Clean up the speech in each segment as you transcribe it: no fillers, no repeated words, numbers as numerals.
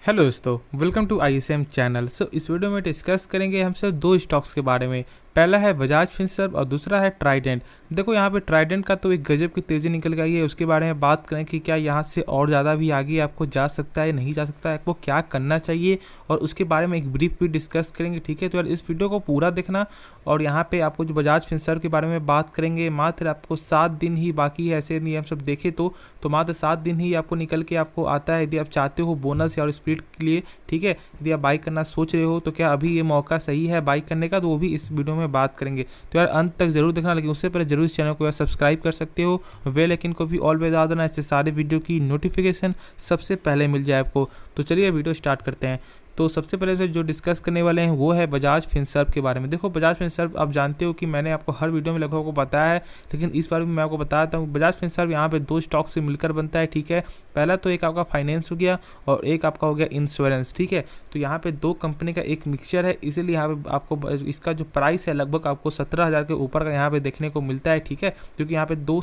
Hello दोस्तों, welcome to ISM channel. इस video में डिस्कस करेंगे हम सिर्फ दो स्टॉक्स के बारे में। पहला है बजाज फिनसर्व और दूसरा है ट्राइडेंट। देखो यहाँ पे ट्राइडेंट का तो एक गजब की तेज़ी निकल के आई है, उसके बारे में बात करें कि क्या यहाँ से और ज़्यादा भी आगे आपको जा सकता है, नहीं जा सकता है, आपको क्या करना चाहिए, और उसके बारे में एक ब्रीफ भी डिस्कस करेंगे। ठीक है, तो यार इस वीडियो को पूरा देखना। और यहाँ पे आपको जो बजाज फिनसर्व के बारे में बात करेंगे, मात्र आपको 7 दिन ही बाकी है, ऐसे नियम सब देखे तो मात्र 7 दिन ही आपको निकल के आपको आता है। यदि आप चाहते हो बोनस और स्प्लिट के लिए, ठीक है, यदि आप बाई करना सोच रहे हो तो क्या अभी ये मौका सही है बाई करने का, तो वो भी इस वीडियो में बात करेंगे। तो यार अंत तक जरूर देखना, लेकिन उससे पहले जरूर इस चैनल को यार सब्सक्राइब कर सकते हो, बेल आइकन को भी ऑल पे दबा देना, इससे सारे वीडियो की नोटिफिकेशन सबसे पहले मिल जाए आपको। तो चलिए वीडियो स्टार्ट करते हैं। तो सबसे पहले से जो डिस्कस करने वाले हैं वो है बजाज फिनसर्व के बारे में। देखो बजाज फिनसर्व आप जानते हो कि मैंने आपको हर वीडियो में लगभग आपको बताया है, लेकिन इस बार भी मैं आपको बताता हूँ। बजाज फिनसर्व यहाँ पे दो स्टॉक से मिलकर बनता है, ठीक है। पहला तो एक आपका फाइनेंस हो गया और एक आपका हो गया इंश्योरेंस, ठीक है। तो यहाँ पे दो कंपनी का एक मिक्सचर है, इसीलिए यहाँ पे आपको इसका जो प्राइस है लगभग आपको 17,000 के ऊपर का यहाँ पे देखने को मिलता है, ठीक है। क्योंकि यहाँ पे दो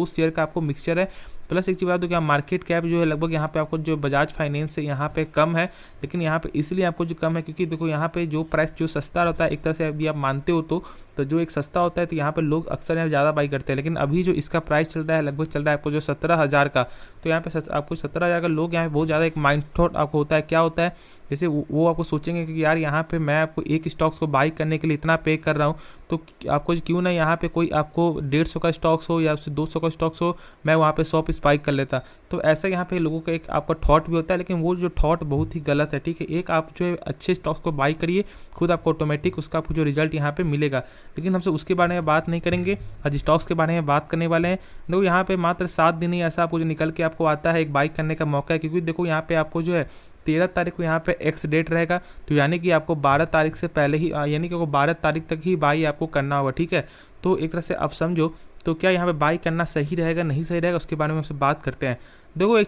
शेयर का आपको मिक्सचर है। प्लस एक चीज़ बता दूँ कि मार्केट कैप जो है लगभग यहाँ पे आपको जो बजाज फाइनेंस है यहाँ पे कम है, लेकिन यहाँ पे इसलिए आपको जो कम है क्योंकि देखो यहाँ पे जो प्राइस जो सस्ता रहता है, एक तरह से अभी आप मानते हो तो जो एक सस्ता होता है तो यहाँ पे लोग अक्सर यहाँ ज़्यादा बाई करते हैं। लेकिन अभी जो इसका प्राइस चल रहा है लगभग चल रहा है आपको जो 17,000 का, तो यहाँ पे आपको 17,000 का लोग यहाँ पे बहुत ज़्यादा एक माइंड थॉट आपको होता है। क्या होता है, जैसे वो आपको सोचेंगे कि यार यहाँ पे मैं आपको एक स्टॉक्स को बाई करने के लिए इतना पे कर रहा हूँ, तो आपको क्यों ना यहाँ पे कोई आपको 150 का स्टॉक्स हो या उससे 200 का स्टॉक्स हो, मैं वहाँ पे 100 पे स्पाइक कर लेता। तो ऐसा यहाँ पे लोगों का एक आपका थॉट भी होता है, लेकिन वो जो थॉट बहुत ही गलत है, ठीक है। एक आप जो है अच्छे स्टॉक्स को बाई करिए, खुद आपको ऑटोमेटिक उसका आपको जो रिजल्ट यहाँ पे मिलेगा। लेकिन हमसे उसके बारे में बात नहीं करेंगे, आज स्टॉक्स के बारे में बात करने वाले हैं। देखो यहाँ पे मात्र 7 दिन ही ऐसा आपको जो निकल के आपको आता है एक बाई करने का मौका है, क्योंकि देखो यहाँ पे आपको जो है 13 तारीख को यहाँ पे एक्स डेट रहेगा, तो यानी कि आपको 12 तारीख से पहले ही यानी कि आपको 12 तारीख तक ही बाई आपको करना होगा, ठीक है। तो एक तरह से आप समझो, तो क्या यहाँ पे बाई करना सही रहेगा नहीं सही रहेगा, उसके बारे में हमसे बात करते हैं। देखो एक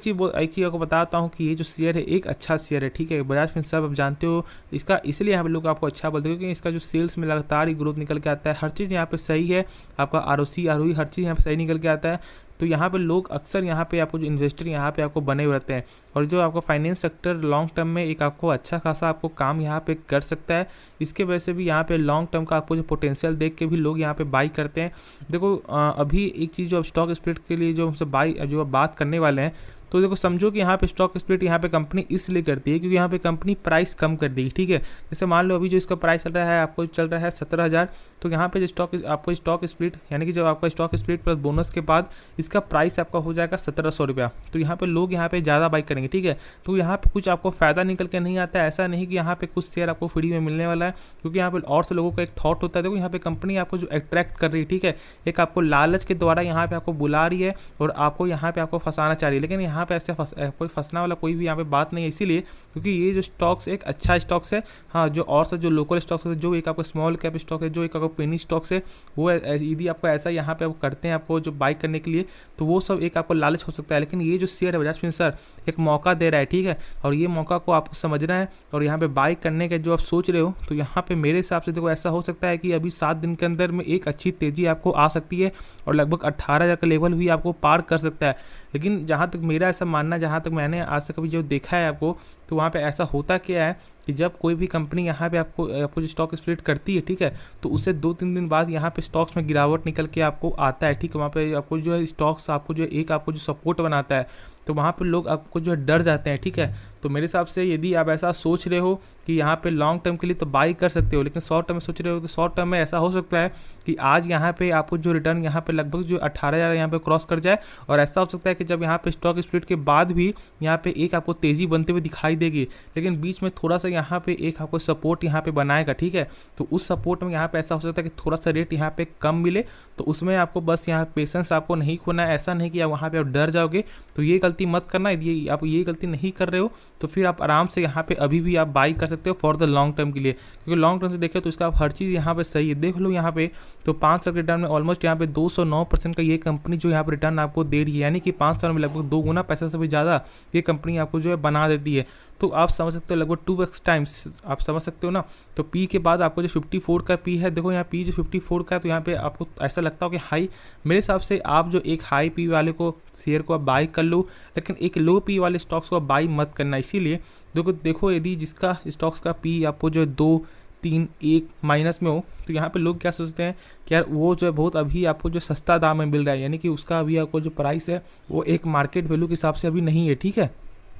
चीज़ आपको बताता हूँ कि ये जो शेयर है एक अच्छा शेयर है, ठीक है। बजाज फिनसर्व आप जानते हो इसका, इसलिए यहाँ पे लोग आपको अच्छा बोलते हैं क्योंकि इसका जो सेल्स में लगातार ही ग्रोथ निकल के आता है, हर चीज़ यहाँ पे सही है, आपका ROC ROE हर चीज़ यहाँ पे सही निकल के आता है। तो यहाँ पे लोग अक्सर यहाँ पे आपको जो इन्वेस्टर यहाँ पे आपको बने हुए रहते हैं, और जो आपका फाइनेंस सेक्टर लॉन्ग टर्म में एक आपको अच्छा खासा आपको काम यहाँ पे कर सकता है। इसके वजह से भी यहाँ पे लॉन्ग टर्म का आपको जो पोटेंशियल देख के भी लोग यहाँ पे बाई करते हैं। देखो अभी एक चीज़ जो अब स्टॉक स्प्लिट के लिए जो हमसे जो बात करने वाले हैं, तो देखो समझो कि यहाँ पे स्टॉक स्प्लिट यहाँ पे कंपनी इसलिए करती है क्योंकि यहाँ पे कंपनी प्राइस कम कर दी, ठीक है। जैसे मान लो अभी जो इसका प्राइस चल रहा है आपको चल रहा है 17,000, तो यहाँ पे जो आपको स्टॉक स्प्लिट यानी कि जब आपका स्टॉक स्प्लिट प्लस बोनस के बाद इसका प्राइस आपका हो जाएगा 1700 रुपया, तो यहाँ पे लोग यहाँ पे ज़्यादा बाई करेंगे, ठीक है। तो यहाँ पे कुछ आपको फ़ायदा निकल के नहीं आता है, ऐसा नहीं कि यहाँ पे कुछ शेयर आपको फ्री में मिलने वाला है, क्योंकि यहाँ पे और से लोगों का एक थॉट होता है। देखो यहाँ पे कंपनी आपको जो अट्रैक्ट कर रही है, ठीक है, एक आपको लालच के द्वारा यहाँ पे आपको बुला रही है और आपको यहाँ पे आपको फंसाना चाह रही है, लेकिन यहाँ पे ऐसे कोई फंसना वाला कोई भी यहाँ पे बात नहीं है, इसीलिए क्योंकि ये जो स्टॉक्स एक अच्छा स्टॉक्स है। हाँ, जो और से जो लोकल स्टॉक्स है, जो एक आपको स्मॉल कैप स्टॉक है, जो एक आपको पेनी स्टॉक्स है, वो यदि आपको ऐसा यहाँ पे आपको करते हैं आपको जो बाई करने के लिए, तो वो सब एक आपको लालच हो सकता है। लेकिन ये जो शेयर है बजाज फिनसर्व एक मौका दे रहा है, ठीक है, और ये मौका को आपको समझना है और यहाँ पे बाई करने का जो आप सोच रहे हो, तो यहाँ पे मेरे हिसाब से देखो ऐसा हो सकता है कि अभी 7 दिन के अंदर में एक अच्छी तेज़ी आपको आ सकती है और लगभग 18,000 का लेवल भी आपको पार कर सकता है। लेकिन जहाँ तक मेरा ऐसा मानना, जहाँ तक मैंने आज तक अभी जो देखा है आपको, तो वहाँ पे ऐसा होता क्या है कि जब कोई भी कंपनी यहाँ पे आपको जो स्टॉक स्प्लिट करती है, ठीक है, तो उससे 2-3 दिन बाद यहाँ पे स्टॉक्स में गिरावट निकल के आपको आता है, ठीक है। वहाँ पे आपको जो है स्टॉक्स आपको जो एक आपको जो सपोर्ट बनाता है, तो वहाँ पे लोग आपको जो है डर जाते हैं, ठीक है। तो मेरे हिसाब से यदि आप ऐसा सोच रहे हो कि यहाँ पे लॉन्ग टर्म के लिए तो बाई कर सकते हो, लेकिन शॉर्ट टर्म में सोच रहे हो तो शॉर्ट टर्म में ऐसा हो सकता है कि आज यहाँ पे आपको जो रिटर्न यहाँ पे लगभग जो 18,000 यहाँ पे क्रॉस कर जाए, और ऐसा हो सकता है कि जब यहाँ पे स्टॉक स्प्लिट के बाद भी यहाँ पे एक आपको तेज़ी बनते हुए दिखाई देगी, लेकिन बीच में थोड़ा सा यहाँ पे एक आपको सपोर्ट यहाँ पे बनाएगा, ठीक है। तो उस सपोर्ट में यहाँ पे ऐसा हो सकता है कि थोड़ा सा रेट यहाँ पे कम मिले, तो उसमें आपको बस यहाँ पेशेंस आपको नहीं खोना है। ऐसा नहीं कि आप वहाँ पे आप डर जाओगे, तो ये गलती मत करना। यदि आप ये गलती नहीं कर रहे हो तो फिर आप आराम से यहाँ पे अभी भी आप बाई कर सकते हो फॉर द लॉन्ग टर्म के लिए, क्योंकि लॉन्ग टर्म से देखें तो इसका हर चीज़ यहाँ पे सही है। देख लो यहाँ पे तो 5 साल के रिटर्न में ऑलमोस्ट यहाँ पे 209% का ये कंपनी जो यहाँ पे रिटर्न आपको दे रही है, यानी कि 5 साल में लगभग 2 गुना पैसा से भी ज़्यादा ये कंपनी आपको जो है बना देती है। तो आप समझ सकते हो लगभग 2x टाइम्स, आप समझ सकते हो ना। तो पी के बाद आपको जो 54 का पी है, देखो यहाँ पी जो 54 का है, तो यहाँ पे आपको ऐसा लगता हो कि हाई, मेरे हिसाब से आप जो एक हाई पी वाले को शेयर को आप बाई कर लो, लेकिन एक लो पी वाले स्टॉक्स को आप बाई मत करना। इसीलिए देखो यदि जिसका स्टॉक्स का पी आपको जो 2-3-1 माइनस में हो, तो यहाँ पे लोग क्या सोचते हैं कि यार वो जो है बहुत अभी आपको जो सस्ता दाम में मिल रहा है, यानी कि उसका अभी आपको जो प्राइस है वो एक मार्केट वैल्यू के हिसाब से अभी नहीं है, ठीक है।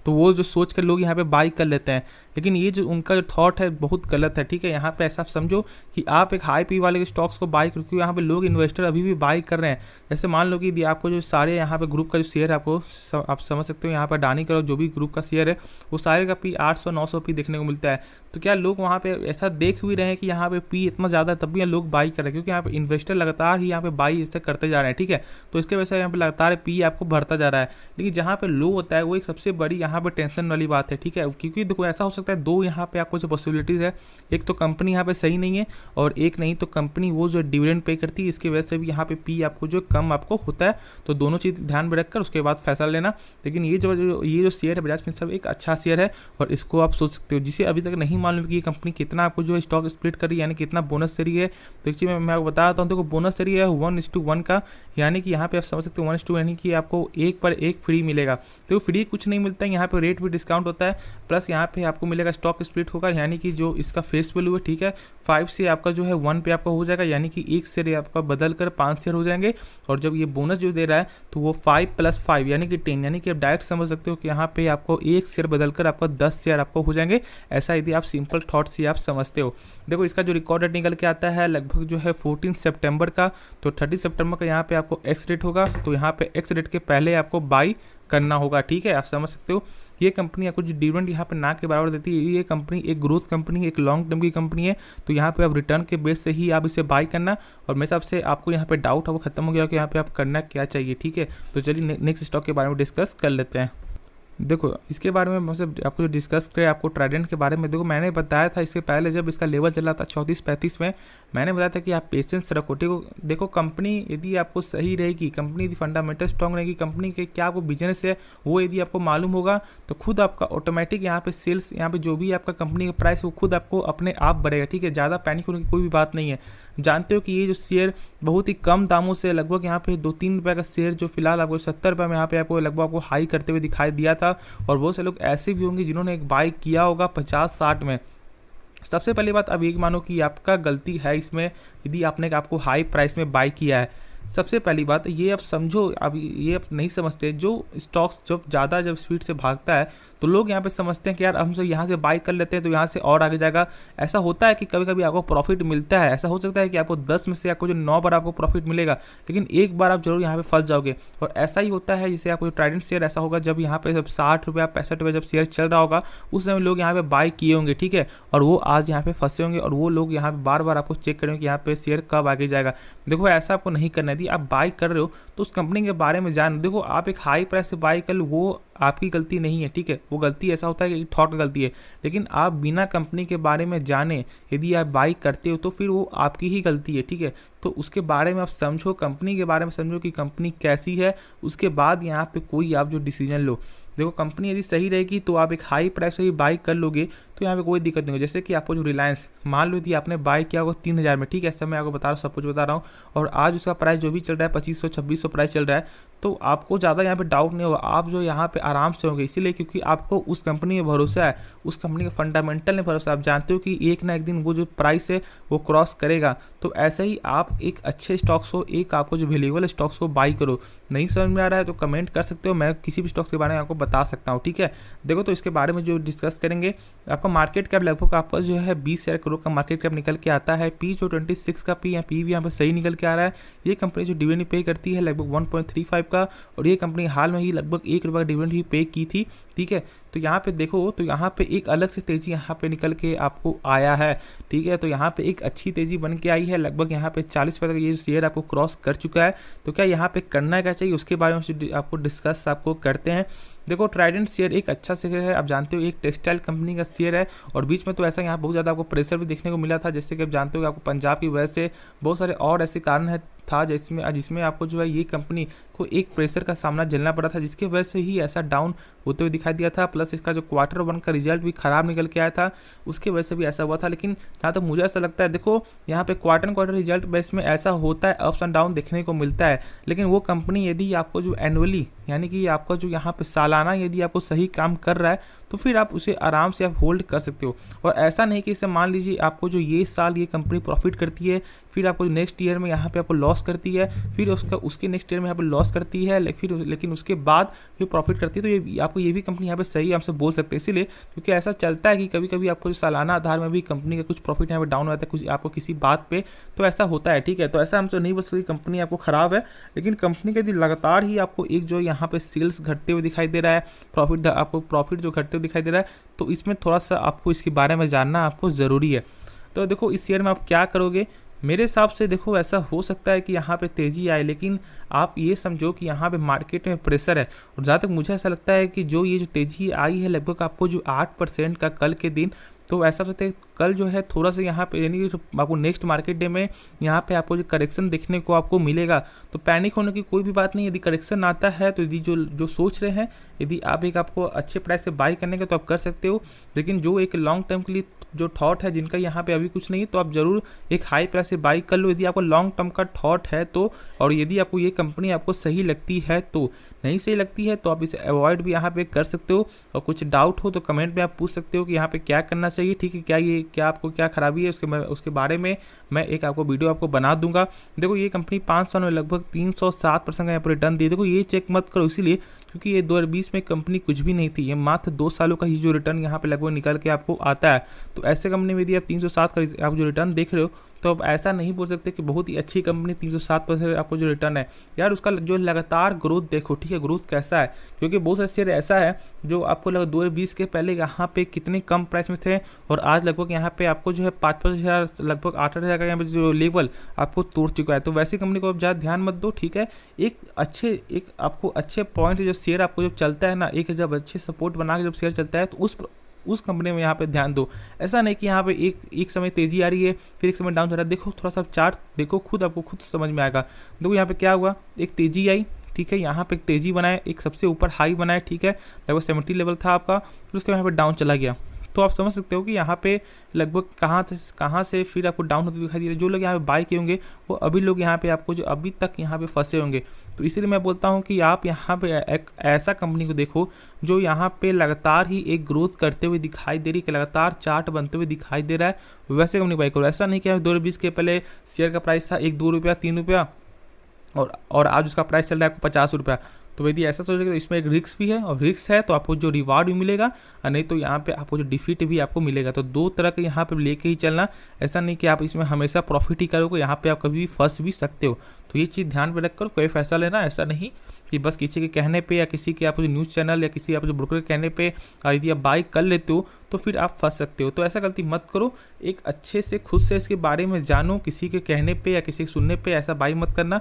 तो वो जो सोच कर लोग यहाँ पे बाई कर लेते हैं, लेकिन ये जो उनका जो थॉट है बहुत गलत है, ठीक है। यहाँ पे ऐसा समझो कि आप एक हाई पी वाले स्टॉक्स को बाई, क्योंकि यहाँ पे लोग इन्वेस्टर अभी भी बाई कर रहे हैं। जैसे मान लो कि आपको जो सारे यहाँ पे ग्रुप का जो शेयर है, आपको आप समझ सकते हो यहाँ पर डानी करो जो भी ग्रुप का शेयर है, वो सारे का पी 800-900 पी देखने को मिलता है। तो क्या लोग वहाँ पे ऐसा देख भी रहे हैं कि यहाँ पे पी इतना ज़्यादा है, तब भी लोग बाई कर रहे हैं, क्योंकि यहाँ पे इन्वेस्टर लगातार ही यहाँ पे बाई ऐसे करते जा रहे हैं, ठीक है। तो इसके वजह से यहाँ पे लगातार पी आपको बढ़ता जा रहा है। लेकिन जहाँ पे लो होता है वो एक सबसे बड़ी यहाँ पे टेंशन वाली बात है, ठीक है। क्योंकि देखो ऐसा हो सकता है दो यहाँ पे आपको जो पॉसिबिलिटीज़ है, एक तो कंपनी यहाँ पे सही नहीं है, और एक नहीं तो कंपनी वो जो डिविडेंड पे करती है, इसकी वजह से भी यहाँ पे पी आपको जो कम आपको होता है। तो दोनों चीज़ ध्यान में रखकर उसके बाद फैसला लेना। लेकिन ये जो शेयर है बजाज फिनसर्व एक अच्छा शेयर है, और इसको आप सोच सकते हो। जिसे अभी तक नहीं मालूम कि ये कंपनी कितना आपको जो स्टॉक स्प्लिट कर रही है, यानी कितना बोनस दे रही है, तो एक चीज़ मैं आपको बता देता हूँ। देखो बोनस दे रही है 1:1 का, यानी कि यहाँ पे आप समझ सकते हो 1:2, यानी कि आपको 1 पर 1 फ्री मिलेगा। तो फ्री कुछ नहीं मिलता है, यहाँ पे रेट भी डिस्काउंट होता है, प्लस यहाँ पे आपको मिलेगा स्टॉक स्प्लिट होगा, यानी कि जो इसका फेस वैल्यू है, ठीक है, 5 से आपका जो है 1 पे आपका हो जाएगा, यानी कि 1 शेयर आपका बदल कर 5 शेयर हो जाएंगे। और जब ये बोनस जो दे रहा है तो वो 5 + 5 यानी कि 10, यानी कि आप डायरेक्ट समझ सकते हो कि यहाँ पे आपको 1 शेयर बदल कर आपका 10 शेयर आपको हो जाएंगे। ऐसा यदि आप सिंपल थॉट से आप समझते हो। देखो इसका जो रिकॉर्ड डेट निकल के आता है लगभग जो है 14 सितंबर का, तो 30 सितंबर का यहाँ पे आपको एक्स डेट होगा, तो यहाँ पे एक्स डेट के पहले आपको बाई करना होगा, ठीक है। आप समझ सकते हो ये कंपनी आपको जो डिविडेंड यहाँ पे ना के बराबर देती है, ये कंपनी एक ग्रोथ कंपनी है, एक लॉन्ग टर्म की कंपनी है। तो यहाँ पे आप रिटर्न के बेस से ही आप इसे बाई करना। और मेरे हिसाब से आपको यहाँ पे डाउट है वो खत्म हो गया कि यहाँ पे आप करना क्या चाहिए, ठीक है। तो चलिए नेक्स्ट स्टॉक के बारे में डिस्कस कर लेते हैं। देखो इसके बारे में मतलब आपको जो डिस्कस करें आपको ट्राइडेंट के बारे में, देखो मैंने बताया था इससे पहले जब इसका लेवल चला था 34-35 में, मैंने बताया था कि आप पेशेंस रखो, ठीक हो। देखो कंपनी यदि आपको सही रहेगी, कंपनी यदि फंडामेंटल स्ट्रॉन्ग रहेगी, कंपनी के क्या आपको बिजनेस है वो यदि आपको मालूम होगा, तो खुद आपका ऑटोमेटिक यहाँ पे सेल्स, यहाँ पे जो भी आपका कंपनी का प्राइस वो खुद आपको अपने आप बढ़ेगा, ठीक है। ज़्यादा पैनिक होने की कोई भी बात नहीं है। जानते हो कि ये जो शेयर बहुत ही कम दामों से लगभग यहाँ पे 2-3 रुपये का शेयर जो फिलहाल आपको 70 रुपये में यहाँ पे आपको लगभग आपको हाई करते हुए दिखाई दिया था। और बहुत से लोग ऐसे भी होंगे जिन्होंने एक बाई किया होगा 50-60 में। सबसे पहली बात अब ये मानो कि आपका गलती है इसमें यदि आपने आपको हाई प्राइस में बाई किया है। सबसे पहली बात ये अब समझो, अब ये अब नहीं समझते जो स्टॉक्स जब स्पीड से भागता है तो लोग यहाँ पे समझते हैं कि यार हम सब यहाँ से बाई कर लेते हैं तो यहाँ से और आगे जाएगा। ऐसा होता है कि कभी कभी आपको प्रॉफिट मिलता है, ऐसा हो सकता है कि आपको 10 में से आपको जो 9 बार आपको प्रॉफिट मिलेगा, लेकिन एक बार आप जरूर यहाँ पे फंस जाओगे। और ऐसा ही होता है जैसे आपको ट्राइडेंट शेयर ऐसा होगा जब यहाँ पे जब 60 रुपये 65 रुपये जब शेयर चल रहा होगा उस समय लोग यहाँ पे बाई किए होंगे, ठीक है। और वो आज यहाँ पे फंसे होंगे और वो लोग यहाँ पे बार बार आपको चेक करेंगे कि यहाँ पे शेयर कब आगे जाएगा। देखो ऐसा आपको नहीं करना। यदि आप बाई कर रहे हो तो उस कंपनी के बारे में जान। देखो आप एक हाई प्राइस से बाई कर लो वो आपकी गलती नहीं है, ठीक है। वो गलती ऐसा होता है कि थॉट गलती है, लेकिन आप बिना कंपनी के बारे में जाने यदि आप बाई करते हो तो फिर वो आपकी ही गलती है, ठीक है। तो उसके बारे में आप समझो, कंपनी के बारे में समझो कि कंपनी कैसी है, उसके बाद यहाँ पे कोई आप जो डिसीजन लो। देखो कंपनी यदि सही रहेगी तो आप एक हाई प्राइस से भी बाई कर लोगे तो यहाँ पे कोई दिक्कत नहीं होगी। जैसे कि आपको जो रिलायंस मान लो यदि आपने बाई किया होगा 3000 में, ठीक है, ऐसा मैं आपको बता रहा हूँ, सब कुछ बता रहा हूँ, और आज उसका प्राइस जो भी चल रहा है 2500-2600 प्राइस चल रहा है, तो आपको ज़्यादा यहाँ पे डाउट नहीं होगा। आप जो यहाँ पे आराम से होंगे, इसीलिए क्योंकि आपको उस कंपनी में भरोसा है, उस कंपनी का फंडामेंटल में भरोसा। आप जानते हो कि एक ना एक दिन वो जो प्राइस है वो क्रॉस करेगा। तो ऐसे ही आप एक अच्छे स्टॉक्स हो, एक आपको जो वैल्यूएबल स्टॉक्स को बाई करो। नहीं समझ में आ रहा है तो कमेंट कर सकते हो, मैं किसी भी स्टॉक्स के बारे में आपको बता सकता हूँ, ठीक है। देखो तो इसके बारे में जो डिस्कस करेंगे, आपका मार्केट कैप लगभग आपका जो है 20,000 करोड़ का मार्केट कैप निकल के आता है। पी जो 26 का पी भी यहाँ पर सही निकल के आ रहा है। ये कंपनी जो डिविडेंड पे करती है लगभग 1.35 का, और ये कंपनी हाल में ही लगभग 1 रुपये का डिविडेंड भी पे की थी, ठीक है। तो यहाँ पे देखो तो यहाँ पे एक अलग से तेजी यहाँ पे निकल के आपको आया है, ठीक है। तो यहाँ पे एक अच्छी तेजी बन के आई है, लगभग यहाँ पे 40 रुपये तक ये शेयर आपको क्रॉस कर चुका है। तो क्या यहाँ पे करना क्या चाहिए उसके बारे में आपको डिस्कस आपको करते हैं। देखो ट्राइडेंट शेयर एक अच्छा शेयर है, आप जानते हो एक टेक्सटाइल कंपनी का शेयर है, और बीच में तो ऐसा यहाँ बहुत ज़्यादा आपको प्रेशर भी देखने को मिला था, जैसे कि आप जानते हो कि आपको पंजाब की वजह से बहुत सारे और ऐसे कारण है था जिसमें आपको जो है ये कंपनी को एक प्रेशर का सामना झेलना पड़ा था, जिसकी वजह से ही ऐसा डाउन होते हुए दिखाई दिया था। प्लस इसका जो Q1 का रिजल्ट भी खराब निकल के आया था, उसकी वजह से भी ऐसा हुआ था। लेकिन जहाँ तक मुझे ऐसा लगता है, देखो यहाँ पे क्वार्टर रिजल्ट बेस में ऐसा होता है, अप्स एंड डाउन देखने को मिलता है। लेकिन वो कंपनी यदि आपको जो एनुअली यानी कि आपका जो यहाँ पे सालाना यदि आपको सही काम कर रहा है, तो फिर आप उसे आराम से आप होल्ड कर सकते हो। और ऐसा नहीं कि इसे मान लीजिए आपको जो ये साल ये कंपनी प्रॉफिट करती है, फिर आपको नेक्स्ट ईयर में यहाँ पे आपको लॉस करती है, फिर उसके नेक्स्ट ईयर में यहाँ पे लॉस करती है, लेकिन उसके बाद फिर प्रॉफिट करती है, तो ये आपको ये भी कंपनी यहाँ पे सही हमसे बोल सकते हैं। इसीलिए क्योंकि ऐसा चलता है कि कभी कभी आपको जो सालाना आधार में भी कंपनी का कुछ प्रॉफिट यहाँ पे डाउन हो जाता है, कुछ आपको किसी बात पे, तो ऐसा होता है, ठीक है। तो ऐसा हमसे नहीं बोल सकते कंपनी आपको खराब है, लेकिन कंपनी का यदि लगातार ही आपको एक जो यहाँ पे सेल्स घटते हुए दिखाई दे रहा है, प्रॉफिट जो घटते हुए दिखाई दे रहा है, तो इसमें थोड़ा सा आपको इसके बारे में जानना आपको ज़रूरी है। तो देखो इस शेयर में आप क्या करोगे, मेरे हिसाब से देखो ऐसा हो सकता है कि यहाँ पे तेज़ी आए, लेकिन आप ये समझो कि यहाँ पे मार्केट में प्रेशर है। और जहाँ तक मुझे ऐसा लगता है कि ये जो तेज़ी आई है लगभग आपको जो 8% का कल के दिन, तो ऐसा सकता है कल जो है थोड़ा सा यहाँ पे यानी आपको नेक्स्ट मार्केट डे में यहाँ पे आपको जो करेक्शन देखने को आपको मिलेगा। तो पैनिक होने की कोई भी बात नहीं, यदि करेक्शन आता है तो यदि जो सोच रहे हैं, यदि आप आपको अच्छे प्राइस से बाई करने का तो आप कर सकते हो। लेकिन जो एक लॉन्ग टर्म के लिए जो थॉट है, जिनका यहाँ पे अभी कुछ नहीं है, तो आप जरूर एक हाई प्राइस से बाई कर लो यदि आपको लॉन्ग टर्म का थॉट है तो। और यदि आपको ये कंपनी आपको सही लगती है तो, नहीं सही लगती है तो आप इसे अवॉइड भी यहाँ पे कर सकते हो। और कुछ डाउट हो तो कमेंट में आप पूछ सकते हो कि यहाँ पे क्या करना चाहिए, ठीक है। क्या आपको क्या खराबी है उसके बारे में मैं एक आपको वीडियो आपको बना दूंगा। देखो ये कंपनी 5 साल में लगभग 307% का यहाँ पर रिटर्न दी। देखो ये चेक मत करो इसीलिए क्योंकि ये 2020 में कंपनी कुछ भी नहीं थी, ये मात्र 2 सालों का ही जो रिटर्न यहाँ पे लगभग निकल के आपको आता है। तो ऐसे कंपनी में यदि आप 307 का आप जो रिटर्न देख रहे हो, तो आप ऐसा नहीं बोल सकते कि बहुत ही अच्छी कंपनी 307% आपको जो रिटर्न है। यार उसका जो लगातार ग्रोथ देखो, ठीक है, ग्रोथ कैसा है। क्योंकि बहुत सारे शेयर ऐसा है जो आपको लगभग 2020 के पहले यहाँ पे कितने कम प्राइस में थे, और आज लगभग यहाँ पे आपको जो है 5-5 हज़ार लगभग 8-8 हज़ार का यहाँ पे जो लेवल आपको तोड़ चुका है। तो वैसी कंपनी को आप ज़्यादा ध्यान मत दो, ठीक है। एक आपको अच्छे पॉइंट जब शेयर आपको जब चलता है ना, एक जब अच्छे सपोर्ट बना के जब शेयर चलता है, तो उस कंपनी में यहाँ पे ध्यान दो। ऐसा नहीं कि यहाँ पे एक समय तेजी आ रही है फिर एक समय डाउन हो रहा है। देखो थोड़ा सा चार्ट देखो, आपको खुद समझ में आएगा। देखो यहाँ पे क्या हुआ, एक तेजी आई, ठीक है, यहाँ पे एक तेजी बनाए, एक सबसे ऊपर हाई बनाए, ठीक है, लगभग 70 लेवल था आपका, फिर उसके यहाँ पे डाउन चला गया। तो आप समझ सकते हो कि यहाँ पे लगभग कहाँ से फिर आपको डाउन होते दिखाई दे रहा है। जो लोग यहाँ पे बाई किए होंगे वो अभी लोग यहाँ पे आपको जो अभी तक यहाँ पे फंसे होंगे। तो इसीलिए मैं बोलता हूँ कि आप यहाँ पे एक ऐसा कंपनी को देखो जो यहाँ पे लगातार ही एक ग्रोथ करते हुए दिखाई दे रही है, लगातार चार्ट बनते हुए दिखाई दे रहा है, वैसे कंपनी बाई करो। ऐसा नहीं कि 2020 के पहले शेयर का प्राइस था 1-2 रुपया 3 रुपया और आज उसका प्राइस चल रहा है आपको 50 रुपया। तो यदि ऐसा सोचेगा तो इसमें एक रिस्क भी है, और रिस्क है तो आपको जो रिवार्ड भी मिलेगा, और नहीं तो यहाँ पे आपको जो डिफीट भी आपको मिलेगा। तो दो तरह के यहाँ पे लेके ही चलना, ऐसा नहीं कि आप इसमें हमेशा प्रॉफिट ही करोगे, यहाँ पे आप कभी भी फंस भी सकते हो। तो ये चीज़ ध्यान में रखकर कोई फैसला लेना, ऐसा नहीं कि बस किसी के कहने पे या किसी के आप जो न्यूज़ चैनल या किसी आप जो ब्रोकर के कहने पे यदि आप बाई कर लेते हो तो फिर आप फंस सकते हो। तो ऐसा गलती मत करो, एक अच्छे से खुद से इसके बारे में जानो, किसी के कहने पे या किसी के सुनने पे ऐसा बाई मत करना।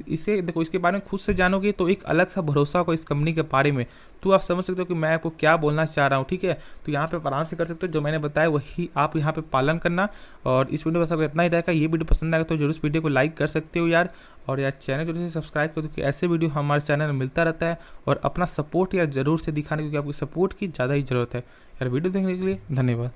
इसे देखो, इसके बारे में खुद से जानोगे तो एक अलग सा भरोसा होगा इस कंपनी के बारे में, तो आप समझ सकते हो कि मैं आपको क्या बोलना चाह रहा हूँ, ठीक है। तो यहाँ पे आराम से कर सकते हो, जो मैंने बताया वही आप यहाँ पे पालन करना। और इस वीडियो में सबको इतना ही रहेगा। ये वीडियो पसंद आएगा तो जरूर इस वीडियो को लाइक कर सकते हो यार, और यार चैनल जरूर से सब्सक्राइब कर दो कि ऐसे वीडियो हमारे चैनल में मिलता रहता है। और अपना सपोर्ट यार जरूर से दिखाने, क्योंकि आपकी सपोर्ट की ज़्यादा ही ज़रूरत है यार। वीडियो देखने के लिए धन्यवाद।